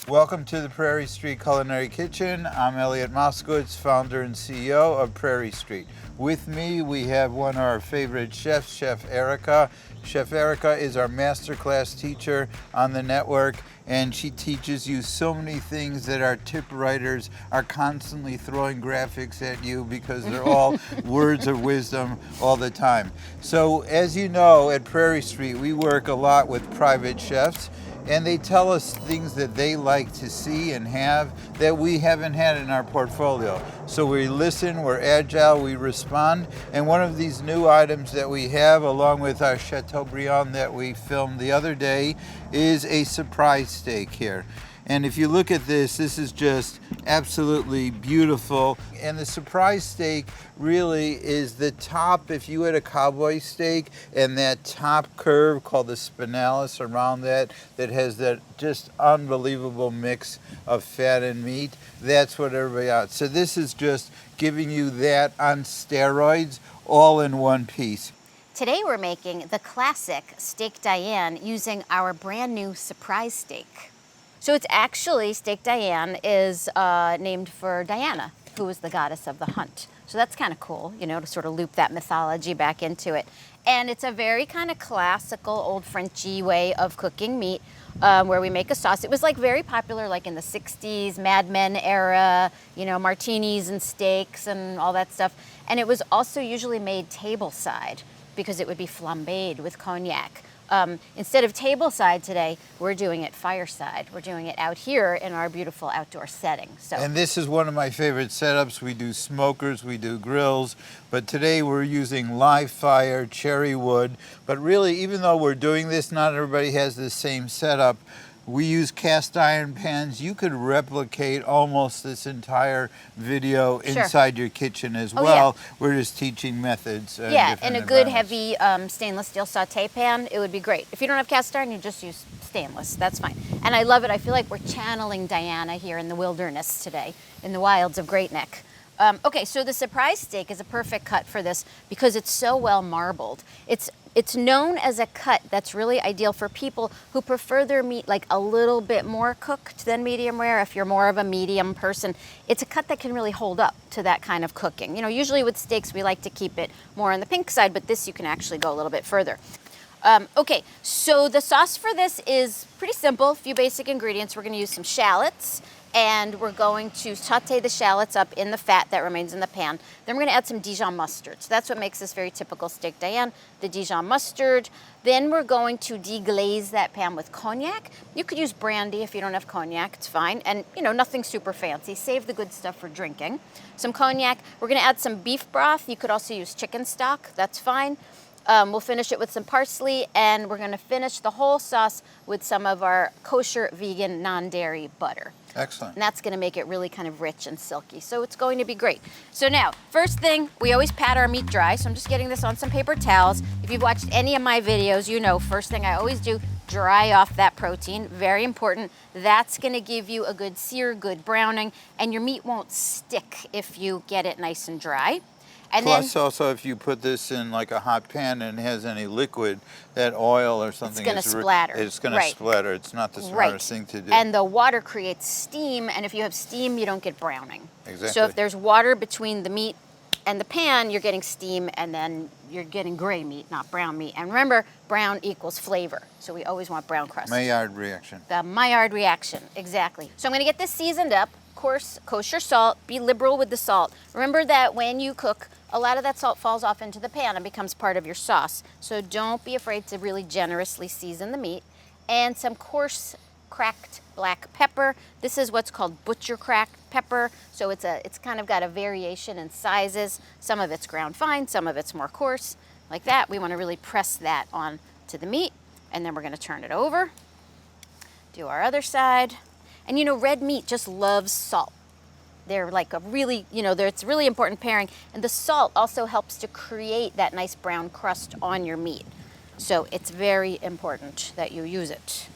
Welcome to the Prairie Street Culinary Kitchen. I'm Elliot Moskowitz, founder and CEO of Prairie Street. With me, we have one of our favorite chefs, Chef Erica. Chef Erica is our masterclass teacher on the network, and she teaches you so many things that our tip writers are constantly throwing graphics at you because they're all words of wisdom all the time. So as you know, at Prairie Street, we work a lot with private chefs, and they tell us things that they like to see and have that we haven't had in our portfolio. So we listen, we're agile, we respond, and one of these new items that we have, along with our Chateaubriand that we filmed the other day, is a surprise steak here. And if you look at this, this is just absolutely beautiful. And the surprise steak really is the top, if you had a cowboy steak, and that top curve called the spinalis around that has that just unbelievable mix of fat and meat, that's what everybody else. So this is just giving you that on steroids, all in one piece. Today we're making the classic Steak Diane using our brand new surprise steak. So it's actually, Steak Diane is named for Diana, who was the goddess of the hunt. So that's kind of cool, you know, to sort of loop that mythology back into it. And it's a very kind of classical, old Frenchy way of cooking meat, where we make a sauce. It was like very popular like in the 60s, Mad Men era, you know, martinis and steaks and all that stuff. And it was also usually made tableside because it would be flambéed with cognac. Instead of tableside today, we're doing it fireside. We're doing it out here in our beautiful outdoor setting. So. And this is one of my favorite setups. We do smokers, we do grills, but today we're using live fire, cherry wood. But really, even though we're doing this, not everybody has the same setup. We use cast iron pans. You could replicate almost this entire video inside your kitchen as well. Yeah. We're just teaching methods. Yeah, in a good heavy stainless steel saute pan, it would be great. If you don't have cast iron, you just use stainless. That's fine. And I love it. I feel like we're channeling Diana here in the wilderness today, in the wilds of Great Neck. Okay, so the surprise steak is a perfect cut for this because it's so well marbled. It's known as a cut that's really ideal for people who prefer their meat like a little bit more cooked than medium rare. If you're more of a medium person, it's a cut that can really hold up to that kind of cooking. You know, usually with steaks, we like to keep it more on the pink side, but this you can actually go a little bit further. Okay, so the sauce for this is pretty simple, a few basic ingredients. We're gonna use some shallots, and we're going to saute the shallots up in the fat that remains in the pan. Then we're gonna add some Dijon mustard. So that's what makes this very typical Steak Diane, the Dijon mustard. Then we're going to deglaze that pan with cognac. You could use brandy if you don't have cognac, it's fine. And you know, nothing super fancy. Save the good stuff for drinking. Some cognac. We're gonna add some beef broth. You could also use chicken stock, that's fine. We'll finish it with some parsley, and we're gonna finish the whole sauce with some of our kosher, vegan, non-dairy butter. Excellent. And that's gonna make it really kind of rich and silky. So it's going to be great. So now, first thing, we always pat our meat dry. So I'm just getting this on some paper towels. If you've watched any of my videos, you know, first thing I always do, dry off that protein, very important. That's gonna give you a good sear, good browning, and your meat won't stick if you get it nice and dry. And plus, then, also, if you put this in like a hot pan and it has any liquid, that oil or something, it's going to splatter. It's going to splatter. It's not the smartest thing to do. And the water creates steam, and if you have steam, you don't get browning. Exactly. So if there's water between the meat and the pan, you're getting steam, and then you're getting gray meat, not brown meat. And remember, brown equals flavor, so we always want brown crust. Maillard reaction. The Maillard reaction, exactly. So I'm going to get this seasoned up. Of course, kosher salt. Be liberal with the salt. Remember that when you cook, a lot of that salt falls off into the pan and becomes part of your sauce. So don't be afraid to really generously season the meat. And some coarse cracked black pepper. This is what's called butcher cracked pepper. So it's kind of got a variation in sizes. Some of it's ground fine, some of it's more coarse. Like that, we want to really press that on to the meat. And then we're going to turn it over. Do our other side. And you know, red meat just loves salt. They're like a really, you know, it's a really important pairing. And the salt also helps to create that nice brown crust on your meat. So it's very important that you use it.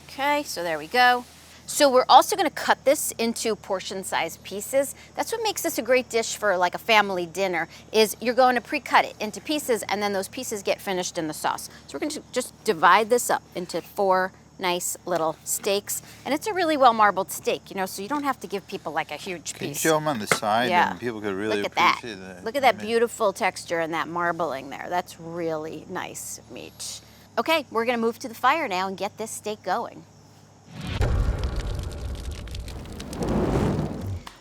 Okay, so there we go. So we're also gonna cut this into portion-sized pieces. That's what makes this a great dish for like a family dinner, is you're going to pre-cut it into pieces, and then those pieces get finished in the sauce. So we're going to just divide this up into 4 nice little steaks. And it's a really well marbled steak, you know, so you don't have to give people like a huge Can you piece. show them on the side? Yeah. And people could really Look at that. appreciate that. Look at that beautiful texture and that marbling there. That's really nice meat. Okay, we're gonna move to the fire now and get this steak going.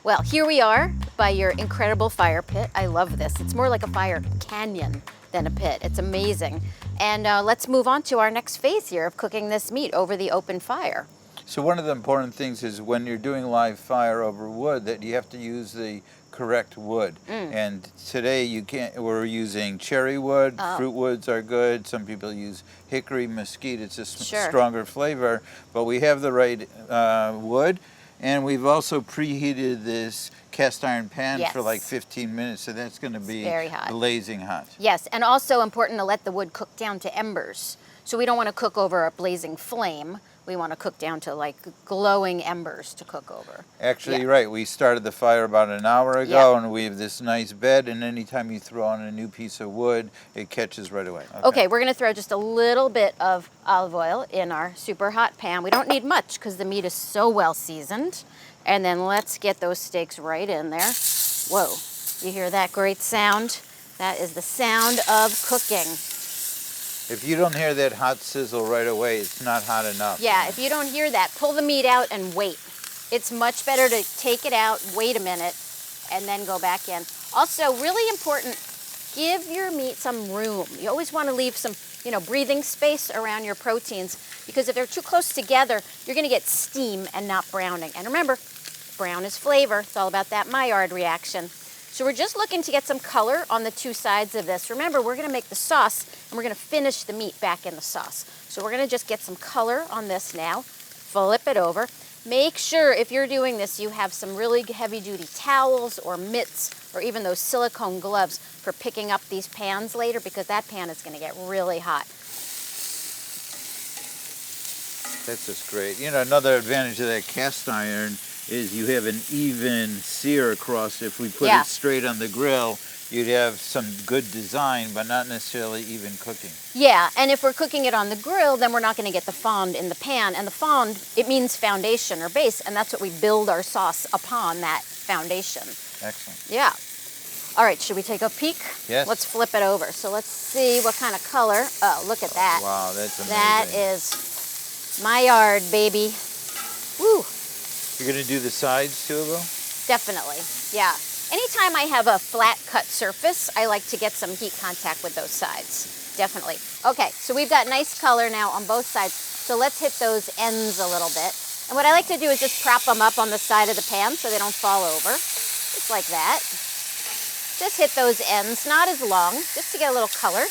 Well, here we are by your incredible fire pit. I love this. It's more like a fire canyon than a pit. It's amazing. And let's move on to our next phase here of cooking this meat over the open fire. So one of the important things is when you're doing live fire over wood that you have to use the correct wood. And today we're using cherry wood, fruit woods are good. Some people use hickory, mesquite. It's a stronger flavor, but we have the right wood. And we've also preheated this cast iron pan for like 15 minutes, so that's going to be very hot. Blazing hot. Yes, and also important to let the wood cook down to embers. So we don't want to cook over a blazing flame. We want to cook down to like glowing embers to cook over. Actually, you're right. We started the fire about an hour ago, and we have this nice bed, and anytime you throw on a new piece of wood, it catches right away. Okay, we're going to throw just a little bit of olive oil in our super hot pan. We don't need much because the meat is so well seasoned. And then let's get those steaks right in there. Whoa, you hear that great sound? That is the sound of cooking. If you don't hear that hot sizzle right away, it's not hot enough. Yeah, if you don't hear that, pull the meat out and wait. It's much better to take it out, wait a minute, and then go back in. Also, really important, give your meat some room. You always want to leave some, breathing space around your proteins, because if they're too close together, you're going to get steam and not browning. And remember, brown is flavor. It's all about that Maillard reaction. So we're just looking to get some color on the two sides of this. Remember, we're going to make the sauce, and we're going to finish the meat back in the sauce. So we're going to just get some color on this now. Flip it over. Make sure if you're doing this, you have some really heavy-duty towels or mitts or even those silicone gloves for picking up these pans later, because that pan is going to get really hot. That's just great. Another advantage of that cast iron is you have an even sear across. If we put it straight on the grill, you'd have some good design, but not necessarily even cooking. Yeah, and if we're cooking it on the grill, then we're not going to get the fond in the pan. And the fond, it means foundation or base, and that's what we build our sauce upon, that foundation. Excellent. Yeah. All right, should we take a peek? Yes. Let's flip it over. So let's see what kind of color. Oh, look at that. Wow, that's amazing. That is Maillard, baby. Woo. You're going to do the sides too, Lou? Definitely, yeah. Anytime I have a flat cut surface, I like to get some heat contact with those sides, definitely. Okay, so we've got nice color now on both sides, so let's hit those ends a little bit. And what I like to do is just prop them up on the side of the pan so they don't fall over, just like that. Just hit those ends, not as long, just to get a little color.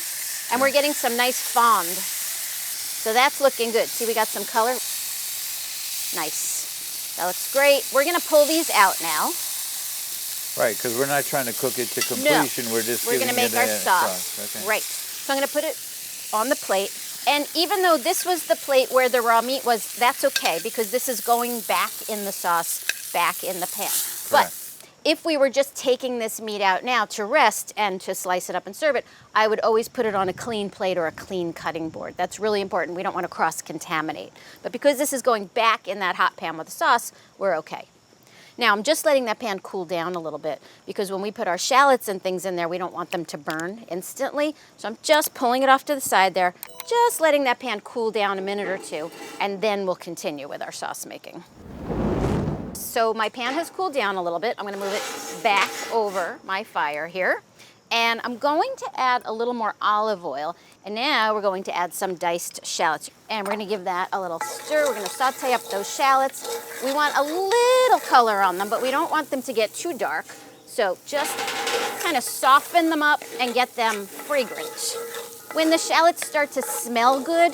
And we're getting some nice fond. So that's looking good. See, we got some color. Nice. That looks great. We're gonna pull these out now. Right, because we're not trying to cook it to completion. No. We're just We're gonna make our sauce. Okay. Right. So I'm gonna put it on the plate. And even though this was the plate where the raw meat was, that's okay, because this is going back in the sauce, back in the pan. But if we were just taking this meat out now to rest and to slice it up and serve it, I would always put it on a clean plate or a clean cutting board. That's really important. We don't want to cross-contaminate. But because this is going back in that hot pan with the sauce, we're okay. Now, I'm just letting that pan cool down a little bit, because when we put our shallots and things in there, we don't want them to burn instantly. So I'm just pulling it off to the side there, just letting that pan cool down a minute or two, and then we'll continue with our sauce making. So my pan has cooled down a little bit. I'm going to move it back over my fire here. And I'm going to add a little more olive oil. And now we're going to add some diced shallots. And we're going to give that a little stir. We're going to saute up those shallots. We want a little color on them, but we don't want them to get too dark. So just kind of soften them up and get them fragrant. When the shallots start to smell good,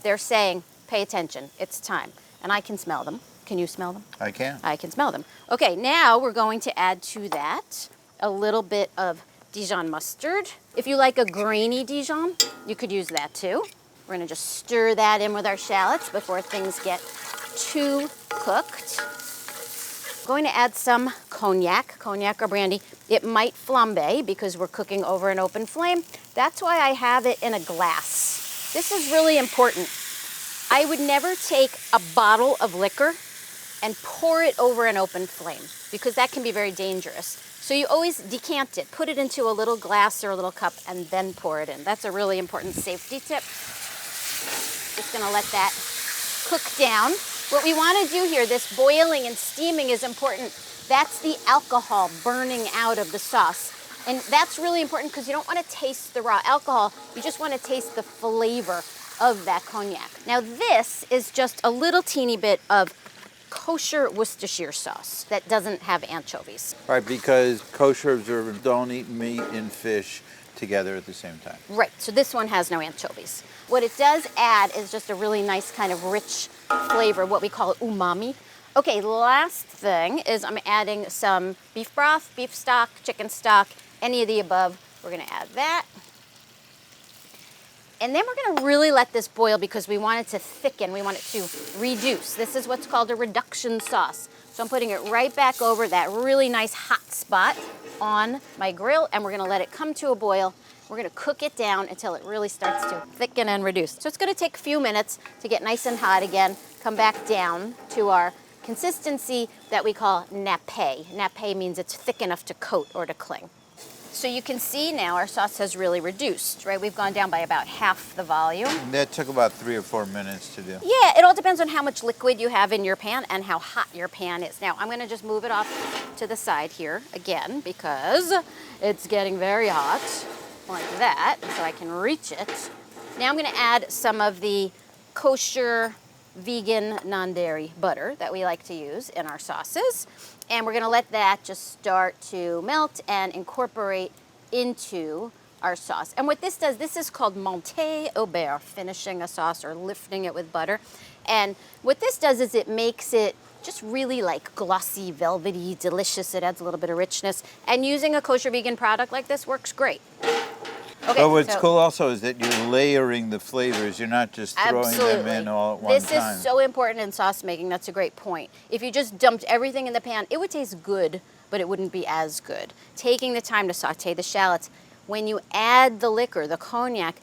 they're saying, pay attention, it's time. And I can smell them. Can you smell them? I can. I can smell them. Okay, now we're going to add to that a little bit of Dijon mustard. If you like a grainy Dijon, you could use that too. We're gonna just stir that in with our shallots before things get too cooked. I'm going to add some cognac or brandy. It might flambe because we're cooking over an open flame. That's why I have it in a glass. This is really important. I would never take a bottle of liquor and pour it over an open flame because that can be very dangerous. So you always decant it, put it into a little glass or a little cup, and then pour it in. That's a really important safety tip. Just gonna let that cook down. What we wanna do here, this boiling and steaming is important. That's the alcohol burning out of the sauce. And that's really important because you don't wanna taste the raw alcohol, you just wanna taste the flavor of that cognac. Now this is just a little teeny bit of kosher Worcestershire sauce that doesn't have anchovies. Right, because kosher observers don't eat meat and fish together at the same time. Right, so this one has no anchovies. What it does add is just a really nice kind of rich flavor, what we call umami. Okay, last thing is I'm adding some beef broth, beef stock, chicken stock, any of the above. We're gonna add that. And then we're gonna really let this boil because we want it to thicken, we want it to reduce. This is what's called a reduction sauce. So I'm putting it right back over that really nice hot spot on my grill, and we're gonna let it come to a boil. We're gonna cook it down until it really starts to thicken and reduce. So it's gonna take a few minutes to get nice and hot again, come back down to our consistency that we call nappe. Nappe means it's thick enough to coat or to cling. So you can see now our sauce has really reduced, right? We've gone down by about half the volume. And that took about 3 or 4 minutes to do. Yeah, it all depends on how much liquid you have in your pan and how hot your pan is. Now, I'm gonna just move it off to the side here again because it's getting very hot, like that, so I can reach it. Now I'm gonna add some of the kosher, vegan, non-dairy butter that we like to use in our sauces. And we're gonna let that just start to melt and incorporate into our sauce. And what this does, this is called monter au beurre, finishing a sauce or lifting it with butter. And what this does is it makes it just really like glossy, velvety, delicious. It adds a little bit of richness. And using a kosher vegan product like this works great. Okay, but what's cool also is that you're layering the flavors. You're not just throwing them in all at one time. This is so important in sauce making. That's a great point. If you just dumped everything in the pan, it would taste good, but it wouldn't be as good. Taking the time to saute the shallots. When you add the liquor, the cognac,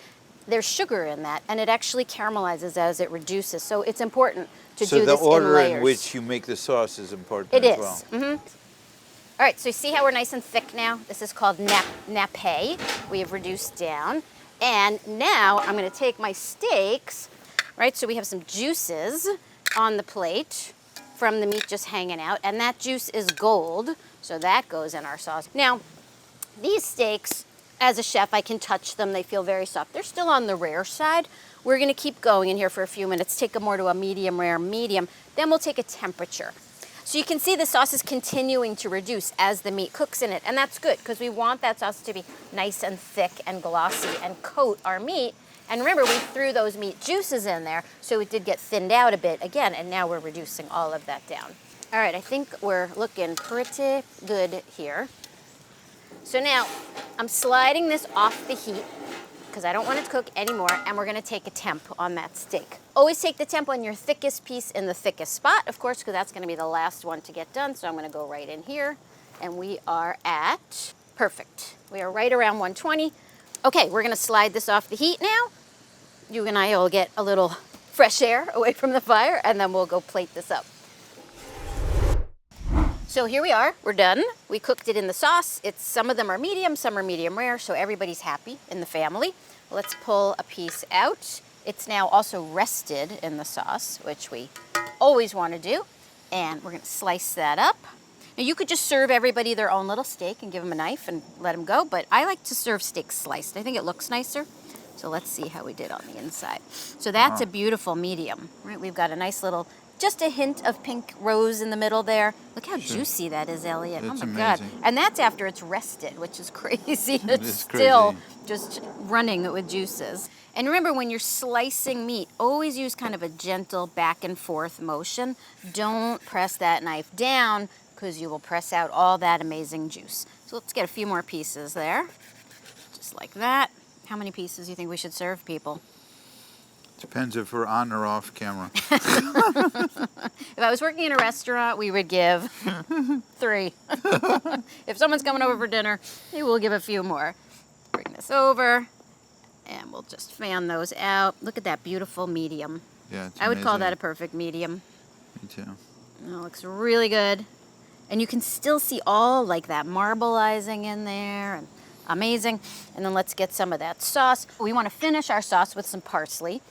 there's sugar in that, and it actually caramelizes as it reduces. So it's important to do this in layers. So the order in which you make the sauce is important as well. It is. Mm-hmm. All right, so you see how we're nice and thick now? This is called nappe. We have reduced down. And now I'm gonna take my steaks, right? So we have some juices on the plate from the meat just hanging out, and that juice is gold, so that goes in our sauce. Now, these steaks, as a chef, I can touch them. They feel very soft. They're still on the rare side. We're gonna keep going in here for a few minutes, take them more to a medium rare medium, then we'll take a temperature. So you can see the sauce is continuing to reduce as the meat cooks in it, and that's good because we want that sauce to be nice and thick and glossy and coat our meat. And remember, we threw those meat juices in there, so it did get thinned out a bit again, and now we're reducing all of that down. All right, I think we're looking pretty good here. So now I'm sliding this off the heat because I don't want it to cook anymore, and we're gonna take a temp on that steak. Always take the temp on your thickest piece in the thickest spot, of course, because that's gonna be the last one to get done. So I'm gonna go right in here, and we are at, perfect. We are right around 120. Okay, we're gonna slide this off the heat now. You and I will get a little fresh air away from the fire, and then we'll go plate this up. So here we are, we're done. We cooked it in the sauce. Some of them are medium, some are medium rare, so everybody's happy in the family. Let's pull a piece out. It's now also rested in the sauce, which we always want to do. And we're gonna slice that up. Now you could just serve everybody their own little steak and give them a knife and let them go, but I like to serve steaks sliced. I think it looks nicer. So let's see how we did on the inside. So that's a beautiful medium, right? We've got a nice little, just a hint of pink rose in the middle there. Look how juicy that is, Elliot. It's oh my amazing. God. And that's after it's rested, which is crazy. It It's is still crazy. just running with juices. And remember, when you're slicing meat, always use kind of a gentle back and forth motion. Don't press that knife down because you will press out all that amazing juice. So let's get a few more pieces there. Just like that. How many pieces do you think we should serve people? Depends if we're on or off camera. If I was working in a restaurant, we would give 3. If someone's coming over for dinner, maybe we'll give a few more. Bring this over, and we'll just fan those out. Look at that beautiful medium. Yeah, it's I would call amazing. that a perfect medium. Me too. It looks really good. And you can still see all like that marbleizing in there. And amazing. And then let's get some of that sauce. We want to finish our sauce with some parsley.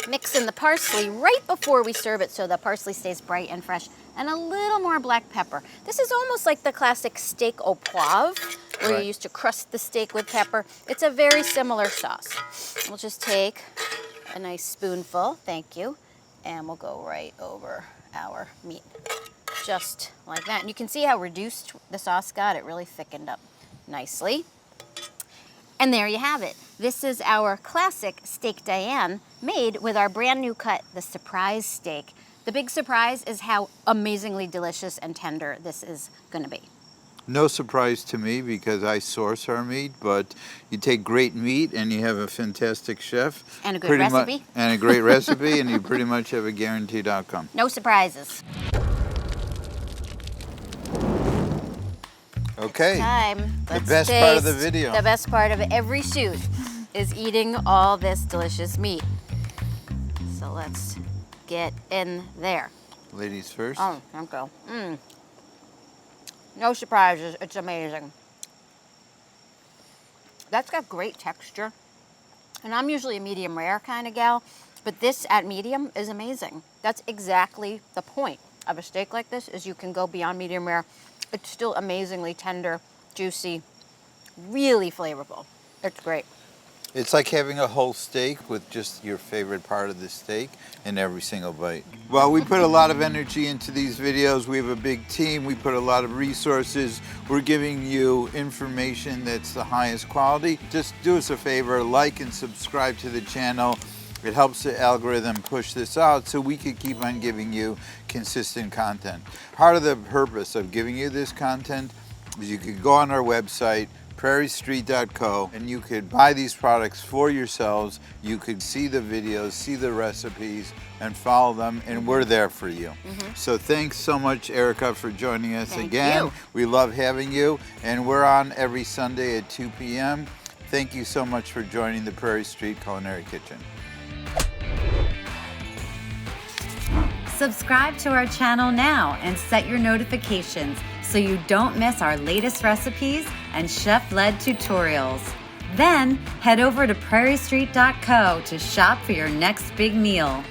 Mix in the parsley right before we serve it so the parsley stays bright and fresh. And a little more black pepper. This is almost like the classic steak au poivre, where Right. you used to crust the steak with pepper. It's a very similar sauce. We'll just take a nice spoonful, thank you, and we'll go right over our meat. Just like that. And you can see how reduced the sauce got. It really thickened up nicely. And there you have it. This is our classic steak Diane made with our brand new cut, the surprise steak. The big surprise is how amazingly delicious and tender this is going to be. No surprise to me because I source our meat, but you take great meat and you have a fantastic chef. And a good recipe. And a great recipe, and you pretty much have a guaranteed outcome. No surprises. Okay. Time. The Let's best part of the taste. video. The best part of every shoot is eating all this delicious meat. So let's get in there. Ladies first. Oh, don't go. No surprises. It's amazing. That's got great texture. And I'm usually a medium rare kind of gal, but this at medium is amazing. That's exactly the point of a steak like this, is you can go beyond medium rare. It's still amazingly tender, juicy, really flavorful. It's great. It's like having a whole steak with just your favorite part of the steak in every single bite. Well, we put a lot of energy into these videos. We have a big team. We put a lot of resources. We're giving you information that's the highest quality. Just do us a favor, like and subscribe to the channel. It helps the algorithm push this out so we can keep on giving you consistent content. Part of the purpose of giving you this content is you could go on our website, prairiestreet.co, and you could buy these products for yourselves. You could see the videos, see the recipes, and follow them, and we're there for you. So thanks so much, Erica, for joining us Thank again. you. We love having you, and we're on every Sunday at 2 p.m. Thank you so much for joining the Prairie Street Culinary Kitchen. Subscribe to our channel now and set your notifications so you don't miss our latest recipes and chef-led tutorials. Then head over to prairiestreet.co to shop for your next big meal.